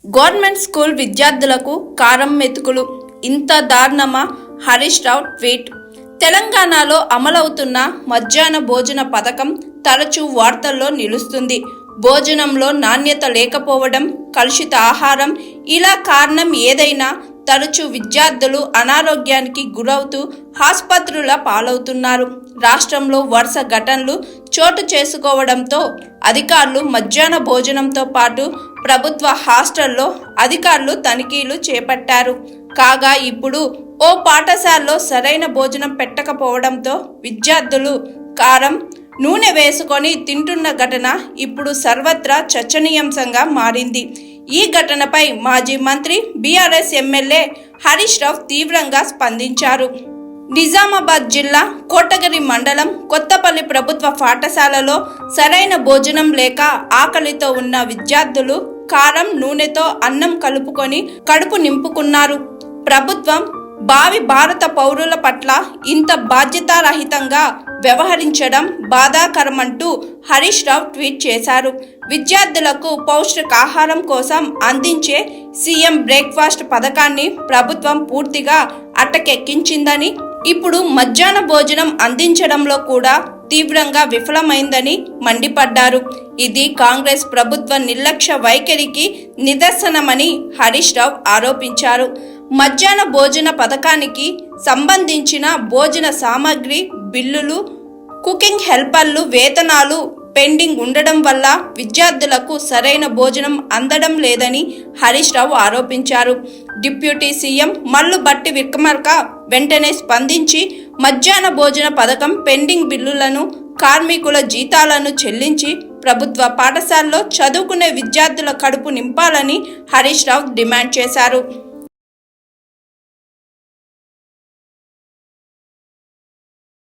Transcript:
Government school విద్యార్థులకు కారం మెతుకులు, ఇంత దారుణమా? హరీష్ రావు ట్వీట్. తెలంగాణలో అమలవుతున్న మధ్యాహ్న భోజన పథకం తరచూ వార్తల్లో నిలుస్తుంది. భోజనంలో నాణ్యత లేకపోవడం, కలుషిత ఆహారం, ఇలా కారణం ఏదైనా తరచూ విద్యార్థులు అనారోగ్యానికి గురవుతూ ఆసుపత్రుల పాలవుతున్నారు. రాష్ట్రంలో వరుస ఘటనలు చోటు చేసుకోవడంతో అధికారులు మధ్యాహ్న భోజనంతో పాటు ప్రభుత్వ హాస్టల్లో అధికారులు తనిఖీలు చేపట్టారు. కాగా ఇప్పుడు ఓ పాఠశాలలో సరైన భోజనం పెట్టకపోవడంతో విద్యార్థులు కారం, నూనె వేసుకొని తింటున్న ఘటన ఇప్పుడు సర్వత్రా చర్చనీయాంశంగా మారింది. ఈ ఘటనపై మాజీ మంత్రి బీఆర్ఎస్ ఎమ్మెల్యే హరీష్ రావు తీవ్రంగా స్పందించారు. నిజామాబాద్ జిల్లా కోటగిరి మండలం కొత్తపల్లి ప్రభుత్వ పాఠశాలలో సరైన భోజనం లేక ఆకలితో ఉన్న విద్యార్థులు కారం, నూనెతో అన్నం కలుపుకొని కడుపు నింపుకున్నారు. ప్రభుత్వం భావి భారత పౌరుల పట్ల ఇంత బాధ్యతారహితంగా వ్యవహరించడం బాధాకరమంటూ హరీష్ రావు ట్వీట్ చేశారు. విద్యార్థులకు పౌష్టికాహారం కోసం అందించే సీఎం బ్రేక్ఫాస్ట్ పథకాన్ని ప్రభుత్వం పూర్తిగా అటకెక్కించిందని, ఇప్పుడు మధ్యాహ్న భోజనం అందించడంలో కూడా తీవ్రంగా విఫలమైందని మండిపడ్డారు. ఇది కాంగ్రెస్ ప్రభుత్వ నిర్లక్ష్య వైఖరికి నిదర్శనమని హరీష్ రావు ఆరోపించారు. మధ్యాహ్న భోజన పథకానికి సంబంధించిన భోజన సామాగ్రి బిల్లులు, కుకింగ్ హెల్పర్లు వేతనాలు పెండింగ్ ఉండడం వల్ల విద్యార్థులకు సరైన భోజనం అందడం లేదని హరీష్ రావు ఆరోపించారు. డిప్యూటీ సీఎం మల్లు భట్టి విక్రమార్క వెంటనే స్పందించి మధ్యాహ్న భోజన పథకం పెండింగ్ బిల్లులను, కార్మికుల జీతాలను చెల్లించి ప్రభుత్వ పాఠశాలలో చదువుకునే విద్యార్థుల కడుపు నింపాలని హరీష్ రావు డిమాండ్ చేశారు.